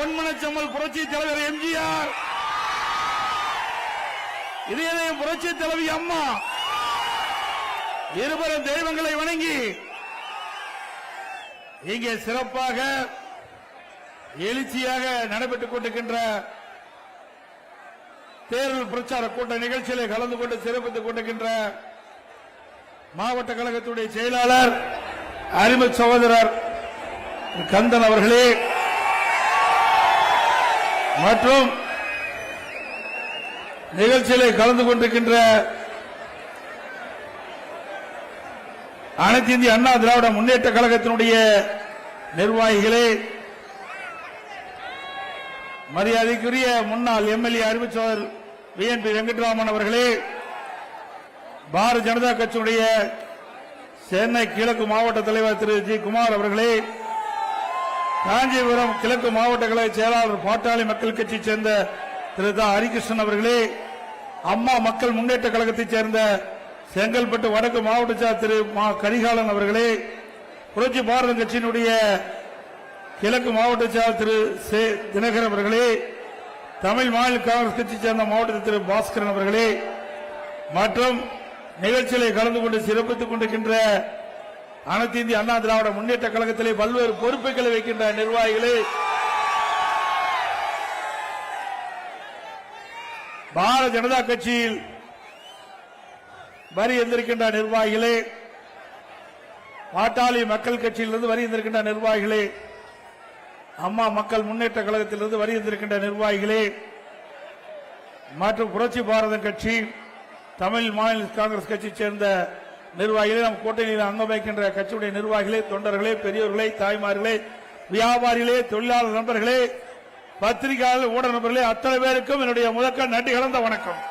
பொன்மனச்செம்மல் புரட்சி தலைவர் எம்ஜிஆர், இதயம் புரட்சி தலைவி அம்மா இருவரும் தெய்வங்களை வணங்கி இங்கே சிறப்பாக எழுச்சியாக நடைபெற்றுக் கொண்டிருக்கின்ற தேர்தல் பிரச்சார கூட்ட நிகழ்ச்சியிலே கலந்து கொண்டு சிறப்பித்துக் கொண்டிருக்கின்ற மாவட்ட கழகத்துடைய செயலாளர் அருமை சகோதரர் கந்தன் அவர்களே மற்றும் நிகழ்ச்சியிலே கலந்து கொண்டிருக்கின்ற அனைத்து இந்திய அண்ணா திராவிட முன்னேற்ற கழகத்தினுடைய நிர்வாகிகளே, மரியாதைக்குரிய முன்னாள் எம்எல்ஏ அறிவிச்சவர் VNP வெங்கட்ராமன் அவர்களே, பாரதிய ஜனதா கட்சியுடைய சென்னை கிழக்கு மாவட்ட தலைவர் திரு ஜி குமார் அவர்களே, காஞ்சிபுரம் கிழக்கு மாவட்ட கழக செயலாளர் பாட்டாளி மக்கள் கட்சியைச் சேர்ந்த திரு தா ஹரிகிருஷ்ணன் அவர்களே, அம்மா மக்கள் முன்னேற்ற கழகத்தைச் சேர்ந்த செங்கல்பட்டு வடக்கு மாவட்ட செயலர் திரு மா கரிகாலன் அவர்களே, புரட்சி பாரத கட்சியினுடைய கிழக்கு மாவட்ட செயலர் திரு தினகரன் அவர்களே, தமிழ் மாநில காங்கிரஸ் கட்சியைச் சேர்ந்த மாவட்ட திரு பாஸ்கரன் அவர்களே மற்றும் நிகழ்ச்சிகளை கலந்து கொண்டு சிறப்பித்துக் கொண்டிருக்கின்ற அனைத்து இந்திய அண்ணா திராவிட முன்னேற்ற கழகத்திலே பல்வேறு பொறுப்புகளை வைக்கின்ற நிர்வாகிகளே, பாரதிய ஜனதா கட்சியில் வரி எந்திருக்கின்ற நிர்வாகிகளே, பாட்டாளி மக்கள் கட்சியிலிருந்து வரி எந்திருக்கின்ற நிர்வாகிகளே, அம்மா மக்கள் முன்னேற்ற கழகத்திலிருந்து வரி எந்திருக்கின்ற நிர்வாகிகளே மற்றும் புரட்சி பாரத கட்சி, தமிழ் மாநில காங்கிரஸ் கட்சியைச் சேர்ந்த நிர்வாகிகளே, நம் கூட்டணியில் அங்கம் வைக்கின்ற கட்சியுடைய நிர்வாகிகளே, தொண்டர்களே, பெரியோர்களே, தாய்மார்களே, வியாபாரிகளே, தொழிலாளர் நண்பர்களே, பத்திரிகையாளர், ஊடக நண்பர்களே, அத்தனை பேருக்கும் என்னுடைய முதற்க நன்றி கலந்த வணக்கம்.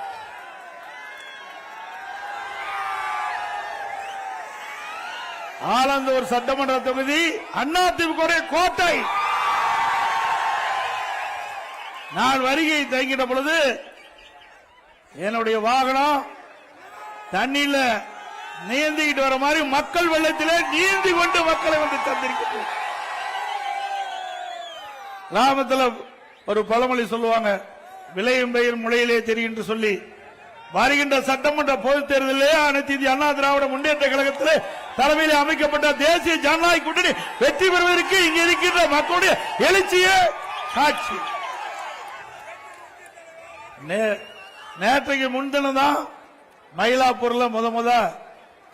ஆலந்தூர் சட்டமன்ற தொகுதி அதிமுக கோட்டை. நான் வருகை தங்கிட்ட பொழுது என்னுடைய வாகனம் தண்ணியில நீந்திக்கிட்டு வர மாதிரி மக்கள் வெள்ளத்திலே நீந்தி கொண்டு மக்களை வந்து தந்திருக்கிறது. கிராமத்தில் ஒரு பழமொழி சொல்லுவாங்க, விளையும் பெயர் முளையிலே தெரியும் என்று சொல்லி, வருகின்ற சட்டமன்ற பொதுத் தேர்தலிலே அனைத்து இந்திய அண்ணா திராவிட முன்னேற்ற கழகத்திலே தலைமையில் அமைக்கப்பட்ட தேசிய ஜனநாயக கூட்டணி வெற்றி பெறுவதற்கு இங்க இருக்கின்ற மக்களுடைய எழுச்சியே காட்சி. நேற்றைக்கு முன்தினம் மயிலாப்பூர்ல முத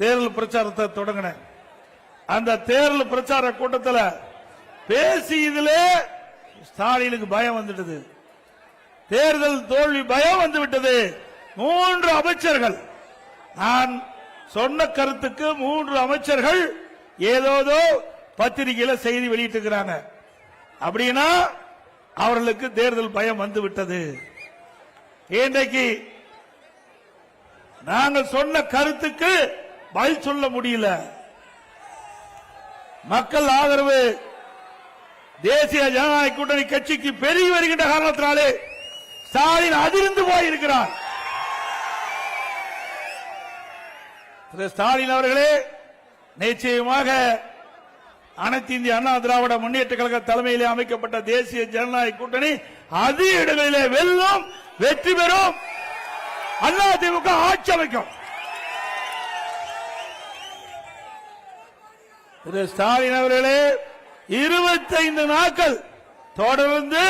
தேர்தல் பிரச்சாரத்தை தொடங்கினேன். அந்த தேர்தல் பிரச்சார கூட்டத்தில் பேசியதிலே ஸ்டாலினுக்கு பயம் வந்துட்டது, தேர்தல் தோல்வி பயம் வந்துவிட்டது. 3 அமைச்சர்கள், நான் சொன்ன கருத்துக்கு 3 அமைச்சர்கள் ஏதோதோ பத்திரிகையில செய்தி வெளியிட்டிருக்கிறாங்க. அப்படின்னா அவர்களுக்கு தேர்தல் பயம் வந்துவிட்டது. இன்றைக்கு நாங்கள் சொன்ன கருத்துக்கு பதில் சொல்ல முடியல. மக்கள் ஆதரவு தேசிய ஜனநாயக கூட்டணி கட்சிக்கு பெருகி வருகின்ற காரணத்தினாலே ஸ்டாலின் அதிர்ந்து போயிருக்கிறார். திரு ஸ்டாலின் அவர்களே, நிச்சயமாக அனைத்து இந்திய அண்ணா திராவிட முன்னேற்ற கழக தலைமையிலே அமைக்கப்பட்ட தேசிய ஜனநாயக கூட்டணி அதிக இடங்களிலே வெல்லும், வெற்றி பெறும், அதிமுக ஆட்சி அமைக்கும். திரு ஸ்டாலின் அவர்களே, 25 நாட்கள் தொடர்ந்து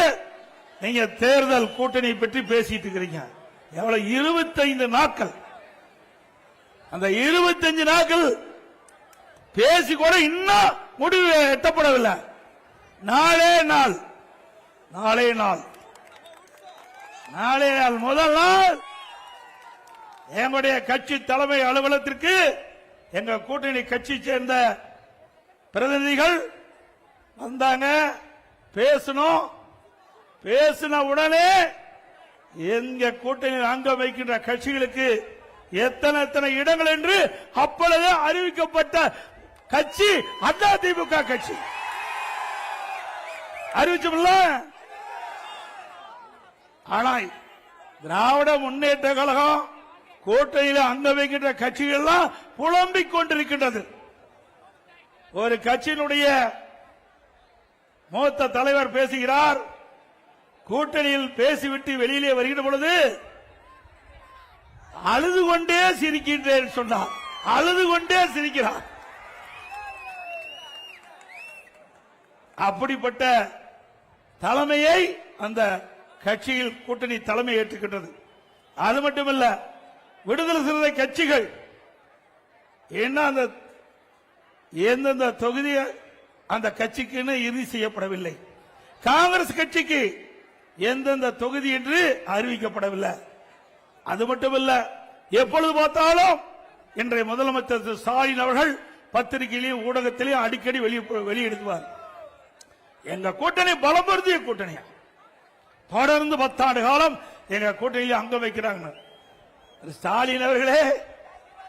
நீங்க தேர்தல் கூட்டணி பற்றி பேசிட்டு இருக்கிறீங்க. எவ்வளவு 25 நாட்கள்? அந்த 25 நாட்கள் பேசி கூட இன்னும் முடிவு எட்டப்படவில்லை. நாளே நாள் முதல் நாள் எங்களுடைய கட்சி தலைமை அலுவலகத்திற்கு எங்க கூட்டணி கட்சி சேர்ந்த பிரதிநிதிகள் வந்தாங்க, பேசணும். பேசின உடனே எங்க கூட்டணியில் அங்கம் வைக்கின்ற கட்சிகளுக்கு எத்தனை இடங்கள் என்று அப்பொழுது அறிவிக்கப்பட்ட கட்சி அதிமுக கட்சி. அறிவிச்சோம்ல. ஆனால் திராவிட முன்னேற்ற கழகம் கூட்டணியில் அங்கம் வைக்கின்ற கட்சிகள் எல்லாம் புலம்பிக் கொண்டிருக்கின்றது. ஒரு கட்சியினுடைய மூத்த தலைவர் பேசுகிறார், கூட்டணியில் பேசிவிட்டு வெளியிலே வருகிற பொழுது அழுது கொண்டே சிரிக்கின்றேன் சொன்னார். அழுது கொண்டே சிரிக்கிறார். அப்படிப்பட்ட தலைமையை அந்த கட்சியில் கூட்டணி தலைமை ஏற்றுக்கின்றது. அது மட்டுமல்ல, விடுதலை சிறுத்தை கட்சிகள் என்ன அந்த எந்தெந்த தொகுதி அந்த கட்சிக்கு இறுதி செய்யப்படவில்லை. காங்கிரஸ் கட்சிக்கு எந்தெந்த தொகுதி என்று அறிவிக்கப்படவில்லை. அது மட்டுமல்ல, எப்பொழுது பார்த்தாலும் இன்றைய முதலமைச்சர் ஸ்டாலின் அவர்கள் பத்திரிகையிலையும் ஊடகத்திலையும் அடிக்கடி வெளியிடுவார், எங்க கூட்டணி பலம் பொருந்திய கூட்டணியா, தொடர்ந்து 10 ஆண்டு காலம் எங்க கூட்டணியில் அங்க வைக்கிறாங்க. ஸ்டாலின் அவர்களே,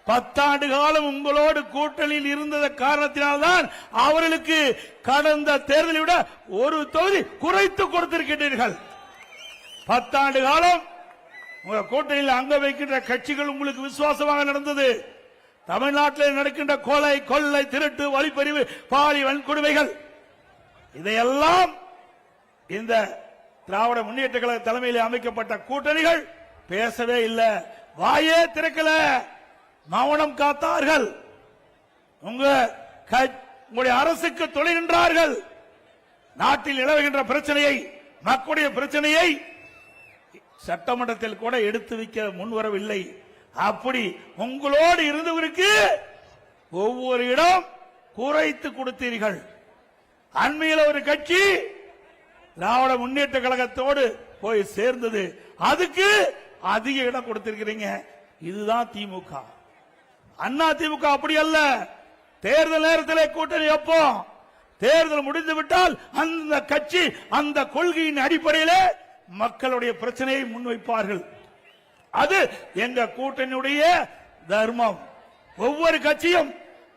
10 ஆண்டு காலம் உங்களோடு கூட்டணியில் இருந்த காரணத்தினால்தான் அவர்களுக்கு கடந்த தேர்தலை விட ஒரு தொகுதி குறைத்து கொடுத்திருக்கின்றீர்கள். 10 ஆண்டு காலம் உங்க கூட்டணியில் அங்க வைக்கின்ற கட்சிகள் உங்களுக்கு விசுவாசமாக நடந்தது. தமிழ்நாட்டில் நடக்கின்ற கொலை, கொள்ளை, திருட்டு, வழிப்பறிவு, பாலி வன்கொடுமைகள் இதையெல்லாம் இந்த திராவிட முன்னேற்ற கழக தலைமையில் அமைக்கப்பட்ட கூட்டணிகள் பேசவே இல்லை, வாயே திறக்கல, மௌனம் காத்தார்கள். உங்களுடைய அரசுக்கு துணை நின்றார்கள். நாட்டில் நிலவுகின்ற பிரச்சனையை, மக்களுடைய பிரச்சனையை சட்டமன்றத்தில் கூட எடுத்து வைக்க முன்வரவில்லை. அப்படி உங்களோடு இருந்தவருக்கு ஒவ்வொரு இடம் குறைத்து கொடுத்தீர்கள். அண்மையில் ஒரு கட்சி திராவிட முன்னேற்ற கழகத்தோடு போய் சேர்ந்தது, அதுக்கு அதிக இடம் கொடுத்திருக்கிறீங்க. இதுதான் திமுக. அண்ணா திமுக அப்படி அல்ல. தேர்தல் நேரத்தில் கூட்டணி எப்போ தேர்தல் முடிந்து விட்டால் அந்த கட்சி அந்த கொள்கையின் அடிப்படையில் மக்களுடைய பிரச்சனையை முன்வைப்பார்கள். அது எங்க கூட்டணியுடைய தர்மம். ஒவ்வொரு கட்சியும்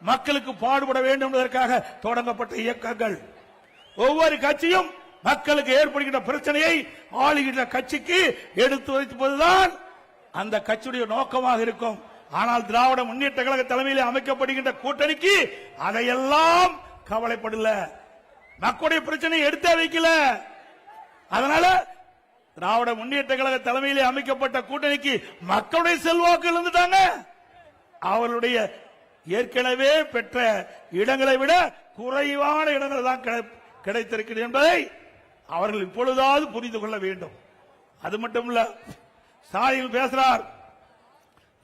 மக்களுக்கு பாடுபட வேண்டும் என்பதற்காக தொடங்கப்பட்ட இயக்கங்கள். ஒவ்வொரு கட்சியும் மக்களுக்கு ஏற்படுகின்ற பிரச்சனையை ஆளுகின்ற கட்சிக்கு எடுத்து வைப்பதுதான் அந்த கட்சியுடைய நோக்கமாக இருக்கும். ஆனால் திராவிட முன்னேற்ற கழக தலைமையில் அமைக்கப்படுகின்ற கூட்டணிக்கு அதையெல்லாம் கவலைப்படல, மக்களுடைய பிரச்சனையை எடுத்தே வைக்கல. அதனால திராவிட முன்னேற்ற கழக தலைமையில் அமைக்கப்பட்ட கூட்டணிக்கு மக்களுடைய செல்வாக்கு இருந்துட்டாங்க. அவர்களுடைய ஏற்கனவே பெற்ற இடங்களை விட குறைவான இடங்கள் தான் கிடைத்திருக்கிறது என்பதை அவர்கள் இப்பொழுதாவது புரிந்து கொள்ள வேண்டும். அது மட்டுமல்ல, ஸ்டாலின் பேசுறார்,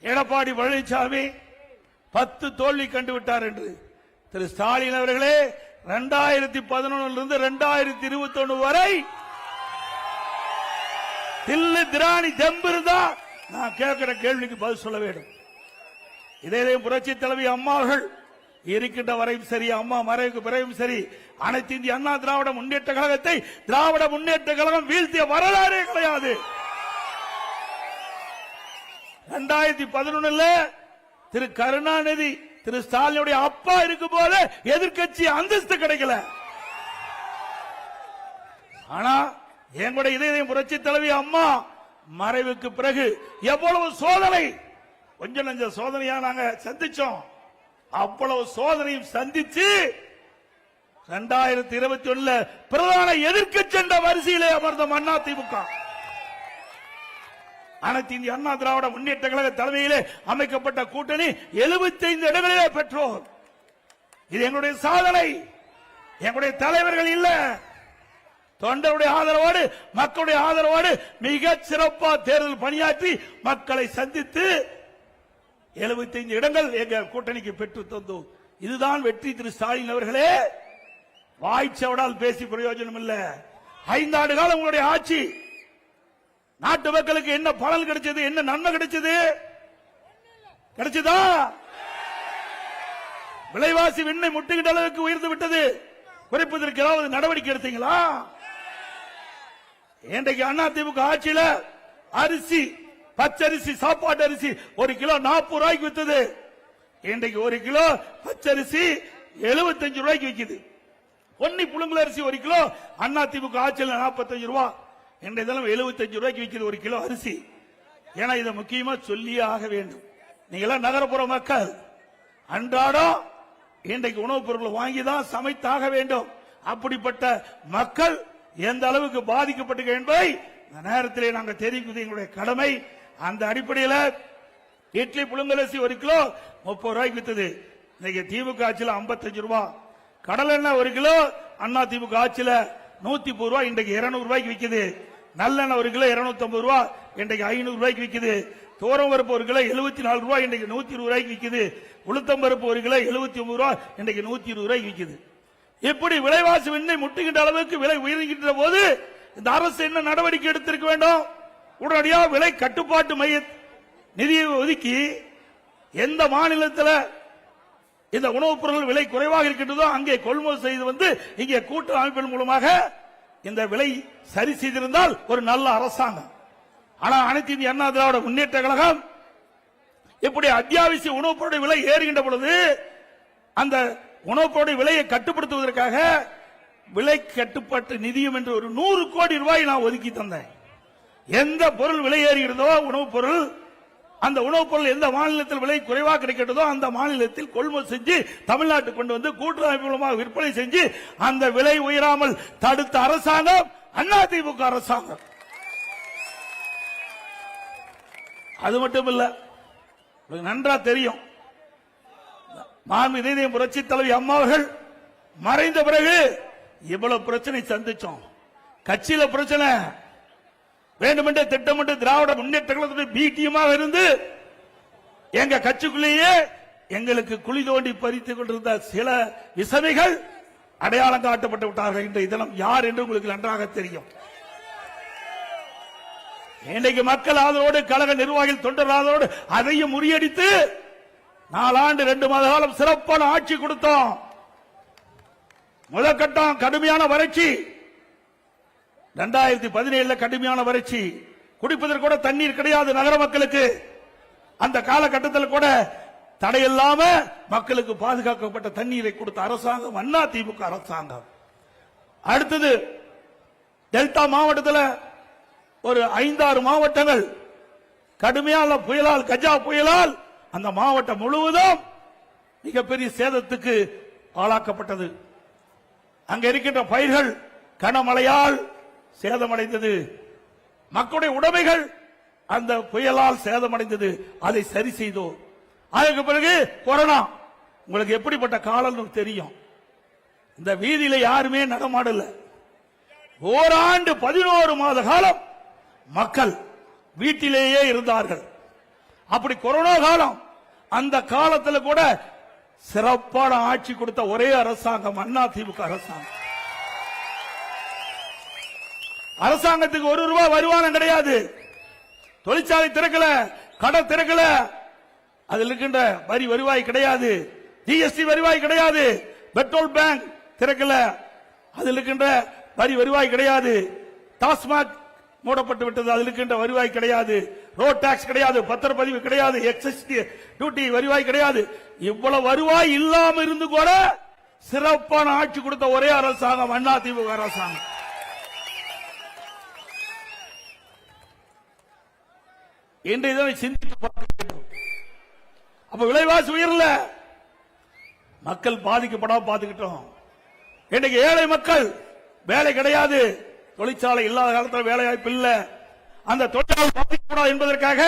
எடப்பாடி பழனிசாமி 10 தோல்வி கண்டுவிட்டார் என்று. திரு ஸ்டாலின் அவர்களே, 2011 2021 வரை தில்லு திராணி தெம்பிருந்தா நான் கேட்கிற கேள்விக்கு பதில் சொல்ல வேண்டும். இதே புரட்சி தலைவி அம்மா அவர்கள் இருக்கின்ற வரையும் சரி, அம்மா மறைவுக்கு பிறகும் சரி, அனைத்து இந்திய அண்ணா திராவிட முன்னேற்ற கழகத்தை திராவிட முன்னேற்ற கழகம் வீழ்த்திய வரலாறே கிடையாது. 2011 திரு கருணாநிதி திரு ஸ்டாலினுடைய அப்பா இருக்கும் போது எதிர்கட்சி அந்தஸ்து கிடைக்கல. ஆனா எங்களுடைய இதய புரட்சி தலைவி அம்மா மறைவுக்கு பிறகு எவ்வளவு சோதனை, கொஞ்சம் நஞ்ச சோதனையா நாங்க சந்திச்சோம். அவ்வளவு சோதனையும் சந்திச்சு 2021 பிரதான எதிர்க்கட்சி என்ற வரிசையிலே அமர்ந்த அண்ணா திமுக, அனைத்து இந்திய அண்ணா திராவிட முன்னேற்ற கழக தலைமையிலே அமைக்கப்பட்ட கூட்டணி 75 இடங்களிலே பெற்றோம். இது எங்களுடைய சாதனை. எங்களுடைய தலைவர்கள் இல்ல, தொண்டருடைய ஆதரவோடு, மக்களுடைய ஆதரவோடு மிக சிறப்பாக தேர்தல் பணியாற்றி மக்களை சந்தித்து 75 இடங்கள் எங்க கூட்டணிக்கு பெற்று தந்தோம். இதுதான் வெற்றி. திரு ஸ்டாலின் அவர்களே, வாய்ச்சவடால் பேசி பிரயோஜனம் இல்ல. 5 ஆண்டு காலம் உங்களுடைய ஆட்சி, நாட்டு மக்களுக்கு என்ன பலன் கிடைச்சது, என்ன நன்மை கிடைச்சது? கிடைச்சதா? விலைவாசி விண்ணை முட்டுகின்ற அளவுக்கு உயர்ந்து விட்டது. குறைப்பதற்கு ஏதாவது நடவடிக்கை எடுத்தீங்களா? இன்றைக்கு அண்ணா திமுக ஆட்சியில் அரிசி, பச்சரிசி, சாப்பாட்டு அரிசி 1 கிலோ 40 ரூபாய்க்கு வித்தது. இன்றைக்கு 1 கிலோ பச்சரிசி 75 ரூபாய்க்கு விற்குது. பொன்னி புழுங்கல் அரிசி 1 கிலோ அண்ணா திமுக ஆட்சியில் 45 ரூபாய், இன்றைய தினம் 75 ரூபாய்க்கு விற்கிறது 1 கிலோ அரிசி. ஏன்னா இதை முக்கியமா சொல்லியே ஆக வேண்டும். நீங்களாம் நகரப்புற மக்கள் அன்றாடம் இன்றைக்கு உணவுப் பொருட்களை வாங்கிதான் சமைத்தாக வேண்டும். அப்படிப்பட்ட மக்கள் எந்த அளவுக்கு பாதிக்கப்பட்டு என்பதை இந்த நேரத்திலே நாங்கள் தெரிவிப்பது எங்களுடைய கடமை. அந்த அடிப்படையில் இட்லி புழுங்கலரிசி 1 கிலோ 30 ரூபாய்க்கு வித்தது. இன்னைக்கு திமுக ஆட்சியில் 55 ரூபாய். கடல் எண்ணெய் 1 கிலோ அண்ணா திமுக ஆட்சியில் 130 ரூபாய், இன்றைக்கு 200 ரூபாய்க்கு விற்குது. நல்லெண்ணெய் 1 கிலோ 250 ரூபாய், இன்றைக்கு 500 ரூபாய்க்கு விற்குது. தோரம் பருப்பு 1 கிலோ 74 ரூபாய், இன்றைக்கு 120 ரூபாய்க்கு விற்குது. உளுத்தம் பருப்பு 1 கிலோ 79 ரூபாய், இன்றைக்கு 120 ரூபாய்க்கு விற்குது. இப்படி விலைவாசி விண்ணை முட்டுகின்ற அளவுக்கு விலை உயர்கின்ற போது இந்த அரசு என்ன நடவடிக்கை எடுத்திருக்க வேண்டும்? உடனடியாக விலை கட்டுப்பாட்டு மைய நிதியை ஒதுக்கி எந்த மாநிலத்தில் இந்த உணவுப் பொருட்கள் விலை குறைவாக இருக்கின்றதோ அங்கே கொள்முதல் செய்து இங்கே கூட்டு அமைப்பின் மூலமாக இந்த விலை சரி செய்திருந்தால் ஒரு நல்ல அரசாங்கம். ஆனால் அனைத்து இந்திய அண்ணா திராவிட முன்னேற்ற கழகம் இப்படி அத்தியாவசிய உணவுப் பொருட்கள் விலை ஏறுகின்ற பொழுது அந்த உணவுப் பொருட்கள் விலையை கட்டுப்படுத்துவதற்காக விலை கட்டுப்பாட்டு நிதியம் என்று ஒரு 100 கோடி ரூபாய் நான் ஒதுக்கி தந்தேன். எந்த பொருள் விலை ஏறுகிறதோ உணவுப் பொருள், அந்த உணவுப் பொருள் எந்த மாநிலத்தில் விலை குறைவாக கிடைக்கிறதோ அந்த மாநிலத்தில் கொள்முதல் செஞ்சு தமிழ்நாட்டுக்கு கொண்டு வந்து கூட்டுறவு மூலமாக விற்பனை செஞ்சு அந்த விலை உயராமல் தடுத்த அரசாங்கம் அதிமுக அரசாங்கம். அது மட்டும் இல்ல, நன்றா தெரியும், மாண்புமிகு புரட்சி தலைவி அம்மா அவர்கள் மறைந்த பிறகு இவ்வளவு பிரச்சனை சந்திச்சோம். கட்சியில பிரச்சனை வேண்டுமென்றே திட்டமிட்டு திராவிட முன்னேற்ற கழகத்துடைய பி டீமாக இருந்து எங்க கட்சிக்குள்ளேயே எங்களுக்கு குழி தோண்டி பறித்துக் கொண்டிருந்த சில விசமிகள் அடையாளம் காட்டப்பட்டு விட்டார்கள். இன்றைய தினம் யார் என்று உங்களுக்கு நன்றாக தெரியும். இன்றைக்கு மக்கள் ஆதரவோடு கழக நிர்வாகிகள் தொண்டர் ஆதரவோடு அதையும் முறியடித்து 4 ஆண்டு 2 மாத காலம் சிறப்பான ஆட்சி கொடுத்தோம். முதற்கட்டம் கடுமையான வறட்சி, 2017 கடுமையான வறட்சி, குடிப்பதற்கு கூட தண்ணீர் கிடையாது நகர மக்களுக்கு. அந்த காலகட்டத்தில் கூட தடையில்லாம மக்களுக்கு பாதுகாக்கப்பட்ட தண்ணீரை கொடுத்த அரசாங்கம் அண்ணா திமுக அரசாங்கம். அடுத்தது டெல்டா மாவட்டத்தில் ஒரு 5-6 மாவட்டங்கள் கடுமையான புயலால், கஜா புயலால் அந்த மாவட்டம் முழுவதும் மிகப்பெரிய சேதத்துக்கு ஆளாக்கப்பட்டது. அங்க இருக்கின்ற பயிர்கள் கனமழையால் சேதமடைந்தது. மக்களுடைய உடைமைகள் அந்த புயலால் சேதமடைந்தது. அதை சரி செய்தோம். அதுக்கு பிறகு கொரோனா. உங்களுக்கு எப்படிப்பட்ட காலம் தெரியும். இந்த வீதியில யாருமே நடமாடல. ஓராண்டு 11 மாத காலம் மக்கள் வீட்டிலேயே இருந்தார்கள். அப்படி கொரோனா காலம், அந்த காலத்தில் கூட சிறப்பான ஆட்சி கொடுத்த ஒரே அரசாங்கம் அண்ணா திமுக அரசாங்கம். அரசாங்கத்துக்கு 1 ரூபாய் வருமானம் கிடையாது. தொழிற்சாலை திறக்கல, கடை திறக்கல, அதில் இருக்கின்ற வரி வருவாய் கிடையாது, ஜிஎஸ்டி வருவாய் கிடையாது, பெட்ரோல் பேங்க் திறக்கல, அதில் இருக்கின்ற வரி வருவாய் கிடையாது, டாஸ்மாக் மூடப்பட்டு விட்டது, அதில் இருக்கின்ற வருவாய் கிடையாது, ரோட் டாக்ஸ் கிடையாது, பத்திரப்பதிவு கிடையாது, எக்ஸைஸ் டியூட்டி வருவாய் கிடையாது. இவ்வளவு வருவாய் இல்லாம இருந்து கூட சிறப்பான ஆட்சி கொடுத்த ஒரே அரசாங்கம் அண்ணா திமுக அரசாங்கம். இன்றைய தினம் சிந்தித்து பார்க்க வேண்டும். அப்ப விலைவாசி உயரல, மக்கள் பாதிக்கப்படாம பார்த்துக்கிட்டோம். இன்னைக்கு ஏழை மக்கள் வேலை கிடையாது, தொழிற்சாலை இல்லாத காலத்தில் வேலை வாய்ப்பு இல்ல, அந்த தொழிலாளர் பாதிக்கப்படாது என்பதற்காக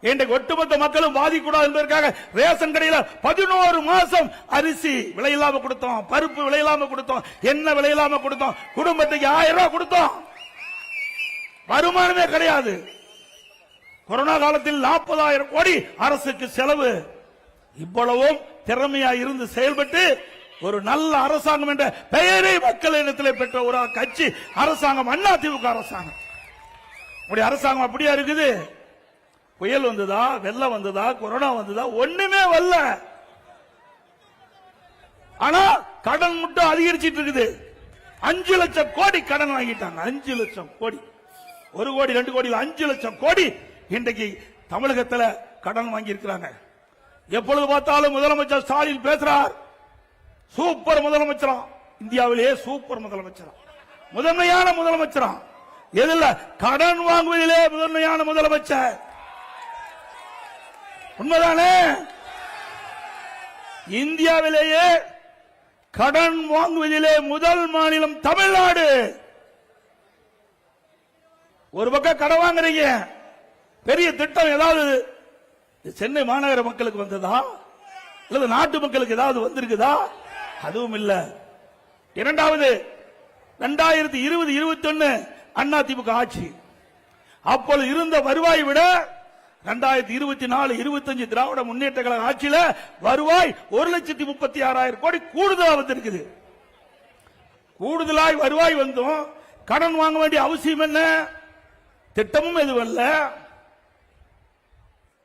இன்றைக்கு ஒட்டுமொத்த மக்களும் பாதிக்கூடாது என்பதற்காக ரேஷன் கடையில் 11 மாசம் அரிசி விலையில்லாம கொடுத்தோம், பருப்பு விலையில்லாம கொடுத்தோம், எண்ணெய் விலையில்லாம கொடுத்தோம், குடும்பத்துக்கு 1000 ரூபாய் கொடுத்தோம். வருமானமே கிடையாது. கொரோனா காலத்தில் 40,000 கோடி அரசுக்கு செலவு. இவ்வளவும் திறமையா இருந்து செயல்பட்டு ஒரு நல்ல அரசாங்கம் என்ற பெயரை மக்கள் இடத்தில் பெற்ற ஒரு கட்சி அரசாங்கம் அண்ணா திமுக அரசாங்கம். அரசாங்கம் அப்படியா இருக்குது? புயல் வந்ததா, வெள்ளம் வந்ததா, கொரோனா வந்ததா? ஒண்ணுமே வரல. ஆனா கடன் மட்டும் அதிகரிச்சிட்டு இருக்குது. 5 லட்சம் கோடி கடன் வாங்கிட்டாங்க. 5 லட்சம் கோடி, 1 கோடி 2 கோடி 5 லட்சம் கோடி இன்றைக்கு தமிழகத்தில் கடன் வாங்கி இருக்கிறாங்க. எப்பொழுது பார்த்தாலும் முதலமைச்சர் ஸ்டாலின் பேசுறார், சூப்பர் முதலமைச்சரா, இந்தியாவிலேயே சூப்பர் முதலமைச்சரா, முதன்மையான முதலமைச்சரா. எதில்? கடன் வாங்குவதிலே முதன்மையான முதலமைச்சர். உண்மைதானே? இந்தியாவிலேயே கடன் வாங்குவதிலே முதல் மாநிலம் தமிழ்நாடு. ஒரு பக்கம் கடன் வாங்குறீங்க, பெரிய திட்டம் ஏதாவது சென்னை மாநகர மக்களுக்கு வந்ததா அல்லது நாட்டு மக்களுக்கு ஏதாவது வந்திருக்குதா? அதுவும் இல்ல. இரண்டாவது 2020-21 அதிமுக ஆட்சி, அப்போது இருந்த வருவாய் விட 2024-25 திராவிட முன்னேற்ற கழக ஆட்சியில வருவாய் 1,36,000 கோடி கூடுதலா வந்திருக்குது. கூடுதலாய் வருவாய் வந்தும் கடன் வாங்க வேண்டிய அவசியம் என்ன? திட்டமும் எதுவும் இல்ல.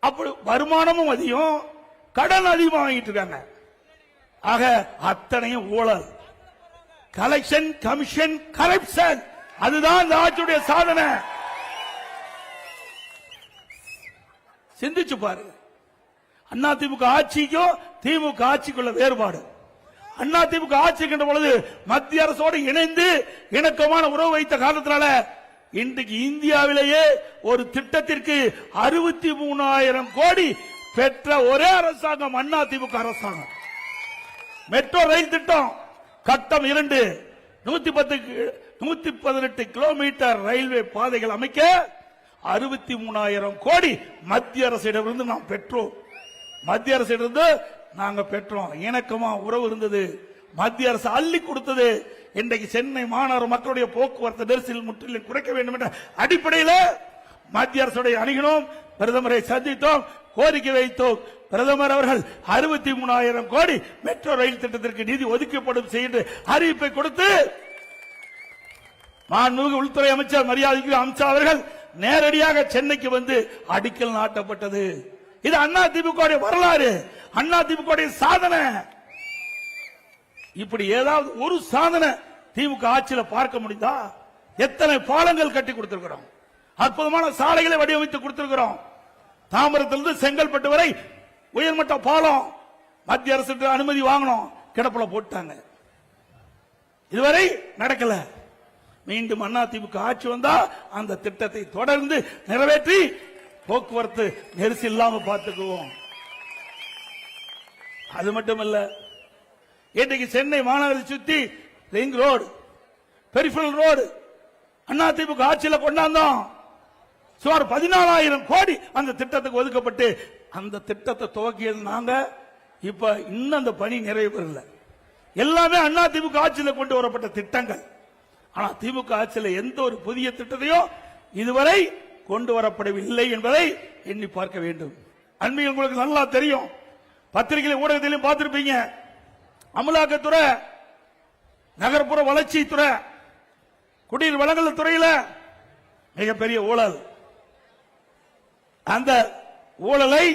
அப்படி வருமானமும் அதிகம், கடன் அதிகமா வாங்கிட்டு இருக்காங்க. ஆக அத்தனையும் ஊழல், கலெக்ஷன், கமிஷன், கரப்ஷன். அதுதான் இந்த ஆட்சியுடைய சாதனை. சிந்திச்சு பாருங்க. அதிமுக ஆட்சிக்கும் திமுக ஆட்சிக்குள்ள வேறுபாடு. அதிமுக ஆட்சிக்கின்ற பொழுது மத்திய அரசோடு இணைந்து இணக்கமான உறவு வைத்த காரணத்தினால இன்றைக்கு இந்தியாவிலேயே ஒரு திட்டத்திற்கு 63,000 கோடி பெற்ற ஒரே அரசாங்கம் அதிமுக அரசாங்கம். மெட்ரோ ரயில் திட்டம் கட்டம் 2 118 கிலோமீட்டர் ரயில்வே பாதைகள் அமைக்க 63,000 கோடி மத்திய அரசிடமிருந்து நாம் பெற்றோம். மத்திய அரசிடமிருந்து நாங்க பெற்றோம். இணக்கமா உறவு இருந்தது. மத்திய அரசு அள்ளி கொடுத்தது. இன்றைக்கு சென்னை மாநகர மக்களுடைய போக்குவரத்து நெரிசல் முற்றிலும் குறைக்க வேண்டும் என்ற அடிப்படையில் மத்திய அரசுடைய அணுகினோம், பிரதமரை சந்தித்தோம், கோரிக்கை வைத்தோம். பிரதமர் அவர்கள் 63,000 கோடி மெட்ரோ ரயில் திட்டத்திற்கு நிதி ஒதுக்கப்படும் செய்து அறிவிப்பை கொடுத்து மாண்புமிகு உள்துறை அமைச்சர் மரியாதைக்கு அமித்ஷா அவர்கள் நேரடியாக சென்னைக்கு வந்து அடிக்கல் நாட்டப்பட்டது. இது அதிமுக வரலாறு, அதிமுக சாதனை. இப்படி ஏதாவது ஒரு சாதனை திமுக ஆட்சியில் பார்க்க முடிந்தா? எத்தனை பாலங்கள் கட்டி கொடுத்திருக்கிறோம், அற்புதமான சாலைகளை வடிவமைத்து கொடுத்திருக்கிறோம். தாம்பரத்திலிருந்து செங்கல்பட்டு வரை உயர்மட்ட பாலம் மத்திய அரசு அனுமதி வாங்கணும், கிடப்புல போட்டாங்க. இதுவரை நடக்கல. மீண்டும் அதிமுக ஆட்சி வந்தா அந்த திட்டத்தை தொடர்ந்து நிறைவேற்றி போக்குவரத்து நெரிசல் இல்லாம பார்த்துக்குவோம். அது மட்டுமல்ல, இன்றைக்கு சென்னை மாநகரை சுத்தி ring road, peripheral road AIADMK ஆட்சியில் கொண்டாந்தோம். சுமார் 14,000 கோடி அந்த திட்டத்துக்கு ஒதுக்கப்பட்டு அந்த திட்டத்தை துவக்கியது நாங்க. இப்ப இன்னும் அந்த பணி நிறைவு பெறல. எல்லாமே அதிமுக ஆட்சியில் கொண்டு வரப்பட்ட திட்டங்கள். ஆனா திமுக ஆட்சியில் எந்த ஒரு புதிய திட்டத்தையும் இதுவரை கொண்டு வரப்படவில்லை என்பதை எண்ணி பார்க்க வேண்டும். அண்மையில் உங்களுக்கு நல்லா தெரியும், பத்திரிகை ஊடகத்திலும் பார்த்திருப்பீங்க, அமலாக்கத்துறை, நகர்ப்புற வளர்ச்சித்துறை, குடிநீர் வழங்கல் துறையில் மிகப்பெரிய ஊழல். அந்த ஊழலை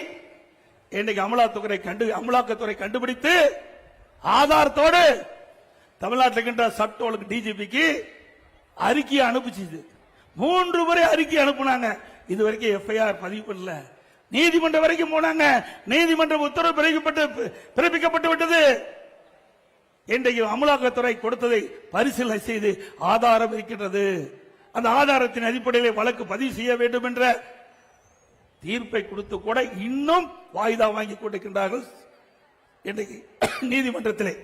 இன்னைக்கு அமலாக்கத்துறை கண்டுபிடித்து ஆதாரத்தோடு தமிழ்நாட்டில் சட்ட ஒழுங்கு டிஜிபிக்கு அறிக்கையை அனுப்பிச்சு 3 முறை அறிக்கை அனுப்புனாங்க. இதுவரைக்கும் எஃப்ஐஆர் பதிவு பண்ணல. நீதிமன்றம் வரைக்கும் போனாங்க. நீதிமன்ற உத்தரவு பிறப்பிக்கப்பட்டு விட்டது. இன்றைக்கு அமலாக்கத்துறை கொடுத்ததை பரிசீலனை செய்து ஆதாரம் இருக்கின்றது. அந்த ஆதாரத்தின் அடிப்படையில் வழக்கு பதிவு செய்ய வேண்டும் என்ற தீர்ப்பை கொடுத்து கூட இன்னும் வாய்தா வாங்கி கொண்டிருக்கின்றார்கள் இன்றைக்கு நீதிமன்றத்திலே.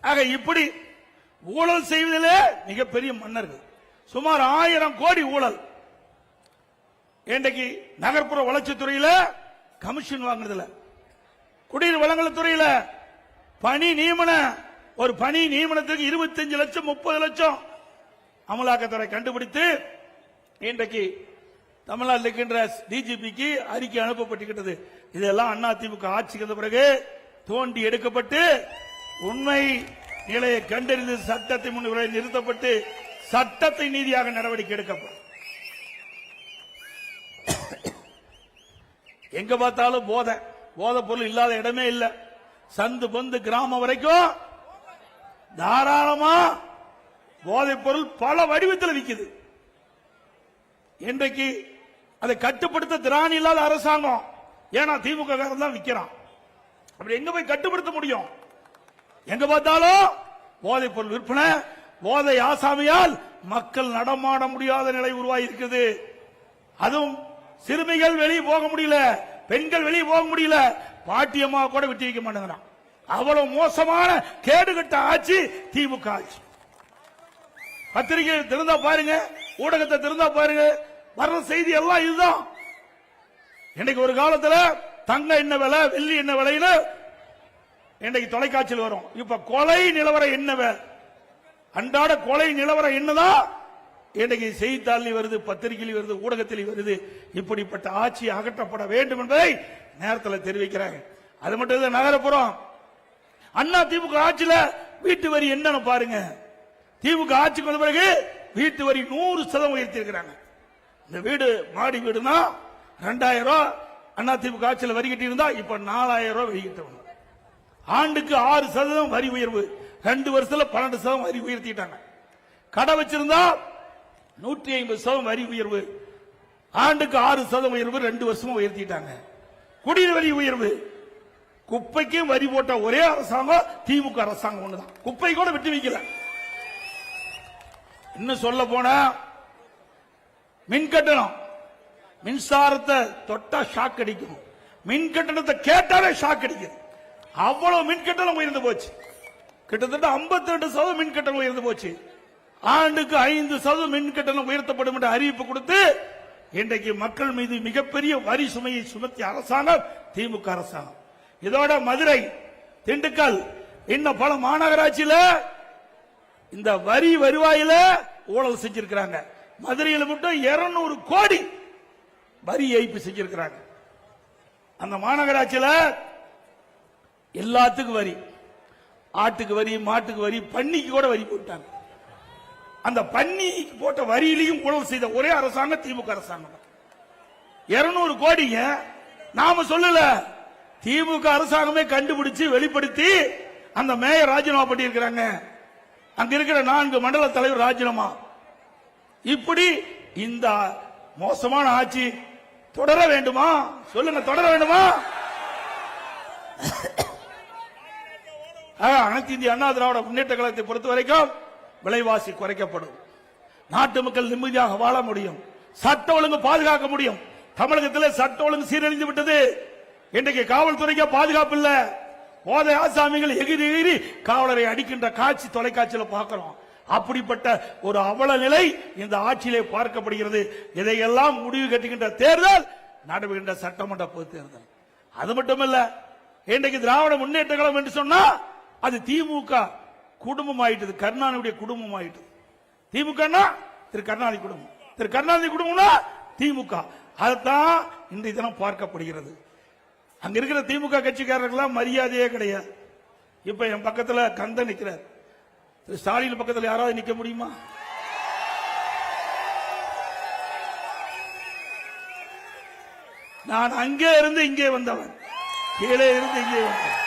ஆக இப்படி ஊழல் செய்வதிலே மிகப்பெரிய மன்னர்கள். சுமார் 1000 கோடி ஊழல். இன்றைக்கு நகர்ப்புற வளர்ச்சித்துறையில் கமிஷன் வாங்குறதுல, குடிநீர் வழங்கல் துறையில் பணி நியமன, ஒரு பணி நியமனத்துக்கு 25 லட்சம் 30 லட்சம் அமலாக்கத்துறை கண்டுபிடித்து இன்றைக்கு தமிழ்நாட்டில் இருக்கின்ற டிஜிபிக்கு அறிக்கை அனுப்பப்பட்டிருக்கிறது. இதெல்லாம் அதிமுக ஆட்சிக்கு வந்த பிறகு தோண்டி எடுக்கப்பட்டு உண்மை நிலையை கண்டறிந்து சட்டத்தை முன்னிலை நிறுத்தப்பட்டு சட்டத்தை நீதியாக நடவடிக்கை எடுக்கப்படும். எங்க பார்த்தாலும் போதை பொருள் இல்லாத இடமே இல்லை. சந்து பொந்து கிராமம் வரைக்கும் தாராளமா போதைப் பொருள் பல வடிவத்தில் விற்குது. இன்றைக்கு அதை கட்டுப்படுத்த திராணி இல்லாத அரசாங்கம். ஏன்னா திமுக தான் விற்கிறான். அப்படி எங்க போய் கட்டுப்படுத்த முடியும்? எங்க பார்த்தாலும் போதைப் பொருள் விற்பனை, போதை ஆசாமியால் மக்கள் நடமாட முடியாத நிலை உருவாகி இருக்குது. அதுவும் சிறுமிகள் வெளியே போக முடியல, பெண்கள் வெளியே போக முடியல, பாட்டியம்மா கூட விட்டு வைக்க மாட்டேங்கிறான். அவ்வளவு மோசமான கேடுகட்ட ஆட்சி திமுக ஆட்சி. பத்திரிகை திறந்தா பாருங்க, ஊடகத்தை திறந்தா பாருங்க, வர்ற செய்தி எல்லாம் இதுதான். இன்னைக்கு ஒரு காலத்துல தங்க என்ன விலை, வெள்ளி என்ன விலைன்னு இன்னைக்கு தொலைக்காட்சியில் வரும். இப்ப கொலை நிலவரம் என்ன, அன்றாட கொலை நிலவரம் என்னதான் இன்னைக்கு செய்தித்தாளில் வருது, பத்திரிகையில் வருது, ஊடகத்தில் வருது. இப்படிப்பட்ட ஆட்சி அகற்றப்பட வேண்டும் என்பதை நேரத்தில் தெரிவிக்கிறாங்க. அது மட்டும் இல்ல, நகரப்புறம் அண்ணா திமுக ஆட்சியில வீட்டு வரி என்னன்னு பாருங்க. திமுக ஆட்சிக்கு வந்த பிறகு வீட்டு வரி 100% உயர்த்தி இருக்கிறாங்க. இந்த வீடு மாடி வீடுனா 2000 ரூபாய் அண்ணா திமுக ஆட்சியில் வரி கட்டி இருந்தா இப்ப 4000 ரூபாய் வரி கட்டணும். ஆண்டுக்கு 6% வரி உயர்வு, 2 வருஷத்துல 12% வரி உயர்த்திட்டாங்க. கடை வச்சிருந்தா 150% வரி உயர்வு, ஆண்டுக்கு 6% உயர்வு, 2 வருஷமும் உயர்த்திட்டாங்க. குடிநீர் வரி உயர்வு, குப்பைக்கும் வரி போட்ட ஒரே அரசாங்கம் திமுக அரசாங்கம் ஒண்ணுதான். குப்பை கூட விட்டு வைக்கல. இன்னும் சொல்ல போனா மின் கட்டணம், மின்சாரத்தை தொட்டா ஷாக் அடிக்கும், மின் கட்டணத்தை கேட்டாலே ஷாக் அடிக்குது. அவ்வளவு மின் கட்டணம் உயர்ந்து போச்சு. கிட்டத்தட்ட 52% மின் கட்டணம் உயர்ந்து போச்சு. ஆண்டுக்கு 5% மின் கட்டணம் உயர்த்தப்படும் என்ற அறிவிப்பு கொடுத்து இன்றைக்கு மக்கள் மீது மிகப்பெரிய வரி சுமையை சுமத்திய அரசாங்கம் திமுக அரசாங்கம். இதோட மதுரை, திண்டுக்கல், இன்னும் பல மாநகராட்சியில இந்த வரி வருவாயில ஊழல் செஞ்சிருக்கிறாங்க. மதுரையில் மட்டும் 200 கோடி வரி ஏய்ப்பு செஞ்சிருக்கிறாங்க. அந்த மாநகராட்சியில எல்லாத்துக்கும் வரி, ஆட்டுக்கு வரி, மாட்டுக்கு வரி, பன்னிக்கு கூட வரி போட்டாங்க. அந்த பன்னிக்கு போட்ட வரியிலையும் ஊழல் செய்த ஒரே அரசாங்கம் திமுக அரசாங்கம். 200 கோடிங்க நாம சொல்லல, திமுக அரசாங்கமே கண்டுபிடிச்சு வெளிப்படுத்தி அந்த மேயர் ராஜினாமா பண்ணியிருக்கிறாங்க. அங்க இருக்கிற 4 மண்டல தலைவர் ராஜினாமா. இப்படி இந்த மோசமான ஆட்சி தொடர வேண்டுமா? சொல்லுங்க, தொடர வேண்டுமா? அனைத்து இந்திய அண்ணா திராவிட முன்னேற்ற கழகத்தை பொறுத்த வரைக்கும் விலைவாசி குறைக்கப்படும், நாட்டு மக்கள் நிம்மதியாக வாழ முடியும், சட்ட ஒழுங்கு பாதுகாக்க முடியும். தமிழகத்தில் சட்ட ஒழுங்கு சீரழிந்து விட்டது. இன்றைக்கு காவல்துறைக்கு பாதுகாப்பு இல்ல. போதை ஆசாமிகள் எகிரி எகிரி காவலரை அடிக்கின்ற காட்சி தொலைக்காட்சியில் பார்க்கிறோம். அப்படிப்பட்ட ஒரு அவல நிலை இந்த ஆட்சியிலே பார்க்கப்படுகிறது. இதையெல்லாம் முடிவு கட்டுகின்ற தேர்தல் நடைபெறுகின்ற சட்டமன்ற பொது தேர்தல். அது மட்டுமல்ல, இன்றைக்கு திராவிட முன்னேற்ற கழகம் என்று சொன்னா அது திமுக குடும்பம் ஆயிட்டது, கருணாநிதியுடைய குடும்பம் ஆயிட்டது. திமுக திரு கருணாநிதி குடும்பம், திரு கருணாநிதி குடும்பம்னா திமுக. அதுதான் இன்றைய தினம் பார்க்கப்படுகிறது. அங்க இருக்கிற திமுக கட்சிக்காரர்கள் மரியாதையே கிடையாது. இப்ப என் பக்கத்துல கந்த நிக்கிறார், திரு ஸ்டாலின் பக்கத்தில் யாராவது நிக்க முடியுமா? நான் அங்கே இருந்து இங்கே வந்தவன், கீழே இருந்து இங்கே வந்தவன்,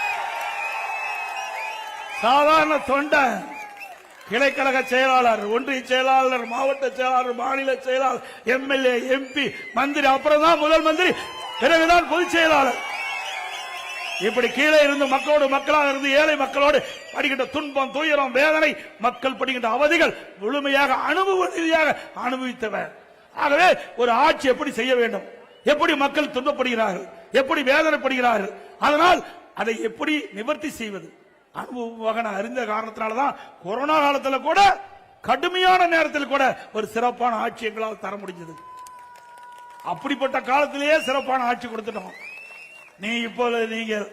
சாதாரண தொண்டன், கிளைக்கழக செயலாளர், ஒன்றிய செயலாளர், மாவட்ட செயலாளர், மாநில செயலாளர், எம்எல்ஏ, எம்பி, மந்திரி, அப்புறம் தான் முதல் மந்திரி, பிறகுதான் பொதுச் செயலாளர். இப்படி கீழே இருந்து மக்களோடு மக்களாக இருந்து ஏழை மக்களோடு படுகின்ற துன்பம், துயரம், வேதனை, மக்கள் படுகின்ற அவதிகள் முழுமையாக அனுபவ ரீதியாக அனுபவித்தவர். ஆகவே ஒரு ஆட்சி எப்படி செய்ய வேண்டும், எப்படி மக்கள் துன்பப்படுகிறார்கள், எப்படி வேதனைப்படுகிறார்கள், அதனால் அதை எப்படி நிவர்த்தி செய்வது அனுபவமாக நான் அறிந்த காரணத்தினால்தான் கொரோனா காலத்தில் கூட, கடுமையான நேரத்தில் கூட ஒரு சிறப்பான ஆட்சி எங்களால் தர முடிஞ்சது. அப்படிப்பட்ட காலத்திலேயே சிறப்பான ஆட்சி கொடுத்துட்டோம். நீ இப்போது நீங்கள்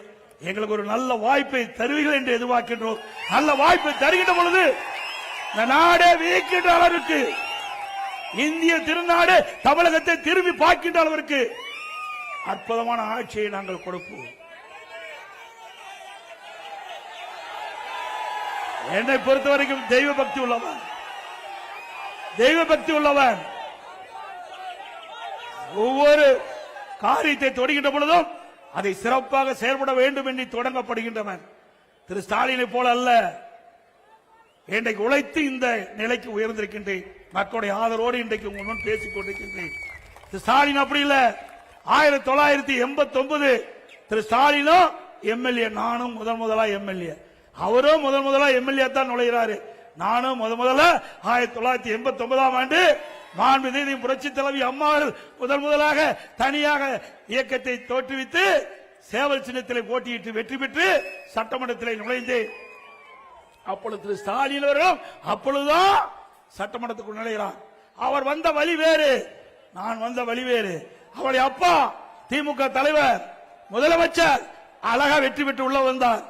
எங்களுக்கு ஒரு நல்ல வாய்ப்பை தருவீர்கள் என்று எதிர்பார்க்கின்றோம். நல்ல வாய்ப்பை தருகின்ற பொழுது இந்த நாடே வியக்கின்ற அளவிற்கு, இந்திய திருநாடு தமிழகத்தை திரும்பி பார்க்கின்ற அளவிற்கு அற்புதமான ஆட்சியை நாங்கள் கொடுப்போம். என்னை பொறுத்தவரைக்கும் தெய்வ பக்தி உள்ளவன், தெய்வ பக்தி உள்ளவன், ஒவ்வொரு காரியத்தை தொடங்கின்ற பொழுதும் அதை சிறப்பாக செயல்பட வேண்டும் என்று தொடங்கப்படுகின்றவன். திரு ஸ்டாலினை போல அல்ல, இன்றைக்கு உழைத்து இந்த நிலைக்கு உயர்ந்திருக்கின்றேன். மக்களுடைய ஆதரவோடு இன்றைக்கு உங்கள் முன் பேசிக் கொண்டிருக்கின்றேன். திரு ஸ்டாலின் அப்படி இல்ல. 1989 திரு ஸ்டாலினும் எம்எல்ஏ, நானும் முதலா எம்எல்ஏ, அவரும் முதலா எம்எல்ஏ தான் நுழைகிறாரு. நானும் முதல்ல 1989ஆம் ஆண்டு மாண்புமிகு புரட்சி தலைவி அம்மா முதலாக தனியாக இயக்கத்தை தோற்றுவித்து சேவல் சின்னத்திலே போட்டியிட்டு வெற்றி பெற்று சட்டமன்றத்திலே நுழைந்தேன். அப்பொழுது திரு ஸ்டாலின் அவர்களும் அப்பொழுதுதான் சட்டமன்றத்துக்குள் நுழைகிறார். அவர் வந்த வழி வேறு, நான் வந்த வழி வேறு. அவருடைய அப்பா திமுக தலைவர் முதலமைச்சர் அழகா வெற்றி பெற்று உள்ள வந்தார்.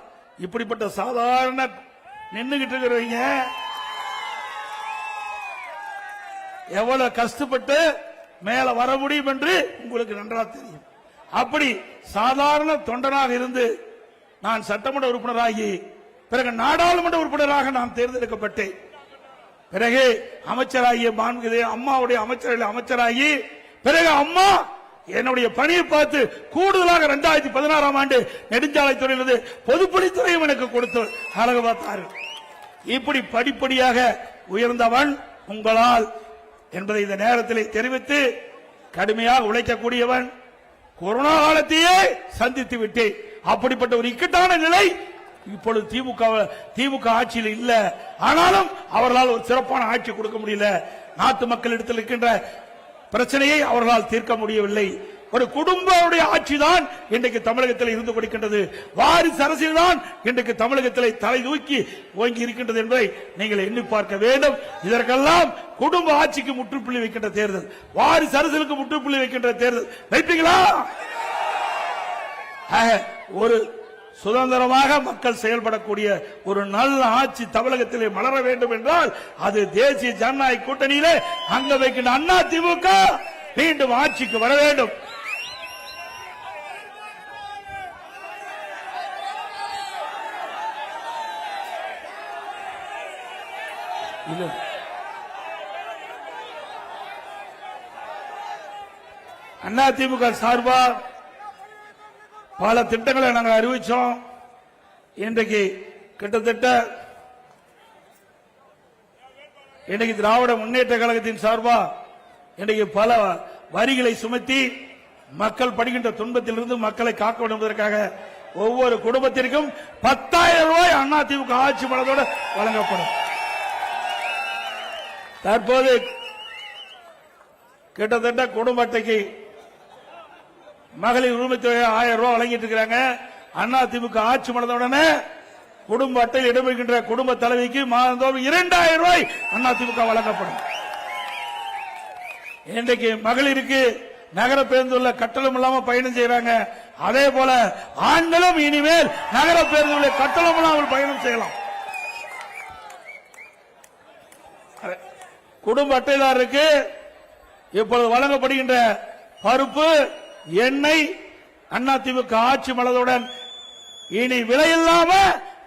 இப்படிப்பட்ட சாதாரண நின்னுகிட்டு இருக்கிறவங்க எவ்வளவு கஷ்டப்பட்டு மேல வர முடியும் என்று உங்களுக்கு நன்றாக தெரியும். அப்படி சாதாரண தொண்டனாக இருந்து நான் சட்டமன்ற உறுப்பினராகி பிறகு நாடாளுமன்ற உறுப்பினராக நான் தேர்ந்தெடுக்கப்பட்டேன். பிறகு அமைச்சராகிய மாண்புமிகு அம்மாவுடைய அமைச்சராகி பிறகு அம்மா என்னுடைய பணியை பார்த்து கூடுதலாக 2016ஆம் ஆண்டு நெடுஞ்சாலைத்துறையிலிருந்து பொதுப்பணித்துறையும் எனக்கு கொடுத்து அழகு பார்த்தார்கள். இப்படி படிப்படியாக உயர்ந்தவன் உங்களால் என்பதை இந்த நேரத்தில் தெரிவித்து, கடுமையாக உழைக்கக்கூடியவன். கொரோனா காலத்தையே சந்தித்து விட்டேன். அப்படிப்பட்ட ஒரு இக்கட்டான நிலை இப்பொழுது திமுக ஆட்சியில் இல்ல. ஆனாலும் அவர்களால் ஒரு சிறப்பான ஆட்சி கொடுக்க முடியல. நாட்டு மக்களிடத்தில் இருக்கின்ற பிரச்சனையை அவர்களால் தீர்க்க முடியவில்லை. ஒரு குடும்பமுடைய ஆட்சி தான் இன்றைக்கு தமிழகத்தில் இருந்து கொடுக்கின்றது. வாரிசு அரசியல் தான் இன்றைக்கு தமிழகத்தில் தலை தூக்கி ஓங்கி இருக்கின்றது என்பதை நீங்கள் எண்ணி பார்க்க வேண்டும். இதற்கெல்லாம் குடும்ப ஆட்சிக்கு முற்றுப்புள்ளி வைக்கின்ற தேர்தல், வாரிசு அரசியலுக்கு முற்றுப்புள்ளி வைக்கின்ற தேர்தல் வைப்பீங்களா? ஒரு சுதந்திரமாக மக்கள் செயல்படக்கூடிய ஒரு நல்ல ஆட்சி தமிழகத்திலே மலர வேண்டும் என்றால் அது தேசிய ஜனநாயக கூட்டணியிலே அங்க வைக்கின்ற அண்ணா திமுக மீண்டும் ஆட்சிக்கு வர வேண்டும். அண்ணா திமுக சார்பா பல திட்டங்களை நாங்கள் அறிவிச்சோம். இன்றைக்கு கிட்டத்தட்ட இன்றைக்கு திராவிட முன்னேற்ற கழகத்தின் சார்பா இன்றைக்கு பல வரிகளை சுமத்தி மக்கள் படுகின்ற துன்பத்திலிருந்து மக்களை காக்க வேண்டும் என்பதற்காக ஒவ்வொரு குடும்பத்திற்கும் 10,000 ரூபாய் அண்ணா திமுக ஆட்சி பலத்தோடு வழங்கப்படும். தற்போது கிட்டத்தட்ட குடும்ப அட்டைக்கு மகளிர் உரிமை தொகை 1000 ரூபாய் வழங்கிட்டு இருக்கிறாங்க. அண்ணா திமுக ஆட்சி மலர்ந்தவுடனே குடும்ப அட்டையில் இடம்பெறுகின்ற குடும்ப தலைவிக்கு மாதந்தோறும் 2000 ரூபாய் அண்ணா திமுக வழங்கப்படும். இன்றைக்கு மகளிருக்கு நகர பேருந்துள்ள கட்டணம் இல்லாம பயணம் செய்யறாங்க. அதே போல ஆண்களும் இனிமேல் நகர பேருந்துள்ள கட்டணம் இல்லாமல் பயணம் செய்யலாம். குடும்ப அட்டைதாரருக்கு இப்பொழுது வழங்கப்படுகின்ற பருப்பு, எண்ணெய் அண்ணா திமுக ஆட்சி மலர்ந்தவுடன் இனி விலையில்லாம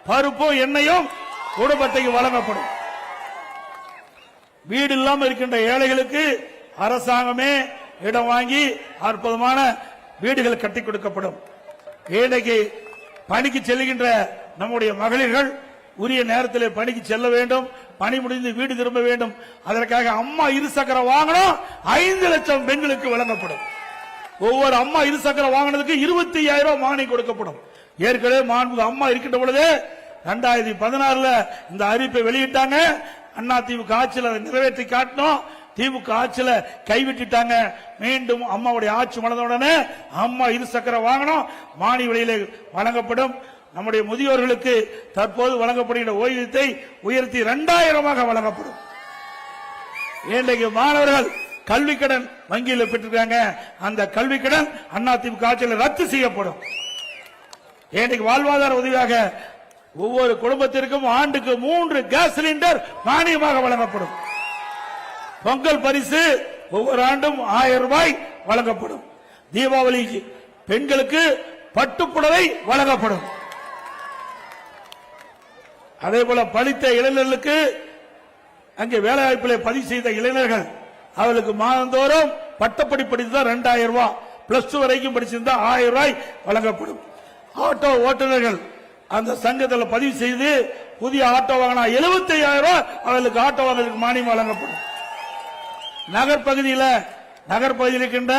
பருப்பு எண்ணெயும் குடும்ப அட்டைக்கு வழங்கப்படும். வீடு இல்லாமல் இருக்கின்ற ஏழைகளுக்கு அரசாங்கமே இடம் வாங்கி அற்புதமான வீடுகள் கட்டி கொடுக்கப்படும். இன்றைக்கு பணிக்கு செல்கின்ற நம்முடைய மகளிர்கள் உரிய நேரத்தில் பணிக்கு செல்ல வேண்டும், பணி முடிந்து வீடு திரும்ப வேண்டும். அதற்காக அம்மா இருசக்கர வாகனம் 5 லட்சம் பெண்களுக்கு வழங்கப்படும். ஒவ்வொரு அம்மா இருசக்கர வாகனத்துக்கு 25,000 ரூபாய் மானியம் கொடுக்கப்படும். ஏற்கனவே மாண்புமிகு அம்மா இருக்கின்ற பொழுது 2016 இந்த அறிவிப்பை வெளியிட்டாங்க. அண்ணா திமுக ஆட்சியில் அதை நிறைவேற்றி காட்டணும். திமுக ஆட்சியில் கைவிட்டுட்டாங்க. மீண்டும் அம்மாவுடைய ஆட்சி மலர்ந்தவுடனே அம்மா இருசக்கர வாகனம் மானிய விலையிலே வழங்கப்படும். நம்முடைய முதியோர்களுக்கு தற்போது வழங்கப்படுகின்ற ஓய்வூதியத்தை உயர்த்தி 2000 வழங்கப்படும். இன்றைக்கு மாணவர்கள் கல்வி கடன் வங்கியில் பெற்றிருக்காங்க. அந்த கல்வி கடன் அண்ணா திமுக ஆட்சியில் ரத்து செய்யப்படும். இன்றைக்கு வாழ்வாதார உதவியாக ஒவ்வொரு குடும்பத்திற்கும் ஆண்டுக்கு 3 கேஸ் சிலிண்டர் மானியமாக வழங்கப்படும். பொங்கல் பரிசு ஒவ்வொரு ஆண்டும் 1000 ரூபாய் வழங்கப்படும். தீபாவளி பெண்களுக்கு பட்டுப்புடவை வழங்கப்படும். அதே போல படித்த இளைஞர்களுக்கு அங்கே வேலைவாய்ப்பில் பதிவு செய்த இளைஞர்கள் அவர்களுக்கு மாதந்தோறும் பட்டப்படி படித்தா 2000 ரூபாய், பிளஸ் 2 வரைக்கும் படிச்சிருந்தா 1000 ரூபாய் வழங்கப்படும். ஆட்டோ ஓட்டுநர்கள் அந்த சங்கத்தில் பதிவு செய்து புதிய ஆட்டோ வாங்கினா 75,000 ரூபாய் அவர்களுக்கு ஆட்டோ வாங்குறதுக்கு மானியம் வழங்கப்படும். நகர்பகுதியில் இருக்கின்ற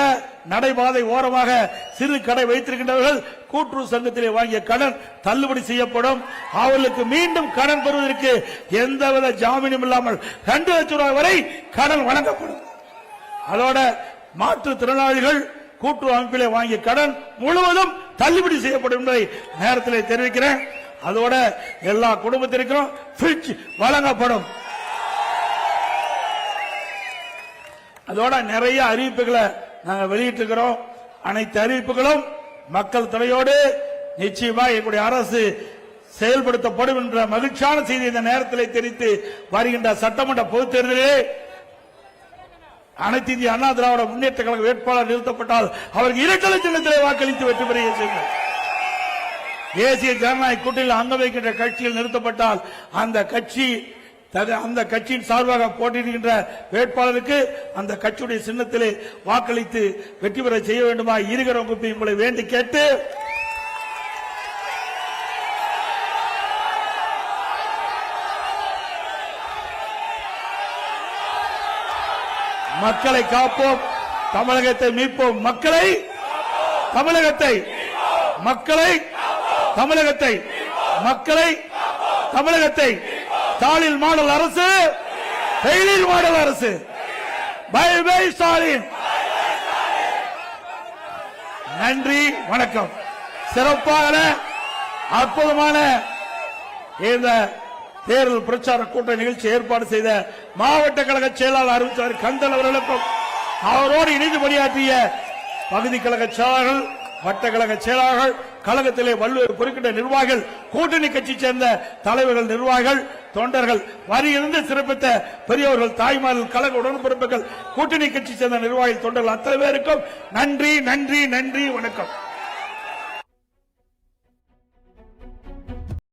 நடைபாதை ஓரமாக சிறு கடை வைத்திருக்கின்றவர்கள் கூட்டுறவு சங்கத்திலே வாங்கிய கடன் தள்ளுபடி செய்யப்படும். அவர்களுக்கு மீண்டும் கடன் பெறுவதற்கு எந்தவித ஜாமீனும் இல்லாமல் 2 லட்சம் ரூபாய் வரை கடன் வழங்கப்படும். அதோட மாற்றுத்திறனாளிகள் கூட்டுறவு அமைப்பிலே வாங்கிய கடன் முழுவதும் தள்ளுபடி செய்யப்படும் என்பதை நேரத்தில் தெரிவிக்கிறேன். அதோட எல்லா குடும்பத்திற்கும் ஃப்ரிட்ஜ் வழங்கப்படும். அதோட நிறைய அறிவிப்புகளை நாங்கள் வெளியிட்டிருக்கிறோம். அனைத்து அறிவிப்புகளும் மக்கள் துணையோடு நிச்சயமா எங்களுடைய அரசு செயல்படுத்தப்படும் என்ற மகிழ்ச்சியான செய்தி இந்த நேரத்தில் தெரிவித்து வருகின்ற சட்டமன்ற பொதுத் தேர்தலிலே அனைத்து இந்திய அண்ணா திராவிட முன்னேற்ற கழக வேட்பாளர் நிறுத்தப்பட்டால் அவருக்கு இரட்டை சின்னத்திலே வாக்களித்து வெற்றி பெற செய்யுங்கள். தேசிய ஜனநாயக கூட்டணியில் அங்க வைக்கின்ற கட்சியில் நிறுத்தப்பட்டால் அந்த கட்சியின் சார்பாக போட்டியிடுகின்ற வேட்பாளருக்கு அந்த கட்சியுடைய சின்னத்திலே வாக்களித்து வெற்றி பெற செய்ய வேண்டுமா இருக்கிற உங்களை வேண்டி கேட்டு மக்களை காப்போம், தமிழகத்தை மீட்போம். தமிழகத்தை ஸ்டாலின் மாடல் அரசு, செயலில் மாடல் அரசு. Bye bye Stalin. நன்றி, வணக்கம். சிறப்பான அற்புதமான இந்த தேர்தல் பிரச்சார கூட்ட நிகழ்ச்சி ஏற்பாடு செய்த மாவட்ட கழக செயலாளர் அறிவித்தார் கந்தன் அவர்களுக்கும் அவரோடு இணைந்து பணியாற்றிய பகுதி கழக செயலாளர்கள், வட்ட கழக செயலாளர்கள், கழகத்திலே வள்ளுவர் குறிப்பிட்ட நிர்வாகிகள், கூட்டணி கட்சி சேர்ந்த தலைவர்கள், நிர்வாகிகள், தொண்டர்கள், வரியிலிருந்து சிறப்பித்த பெரியவர்கள், தாய்மார்கள், கழக உடன்பிறப்புகள், கூட்டணி கட்சி சேர்ந்த நிர்வாகிகள், தொண்டர்கள் அத்தனை பேருக்கும் நன்றி, நன்றி, நன்றி, வணக்கம்.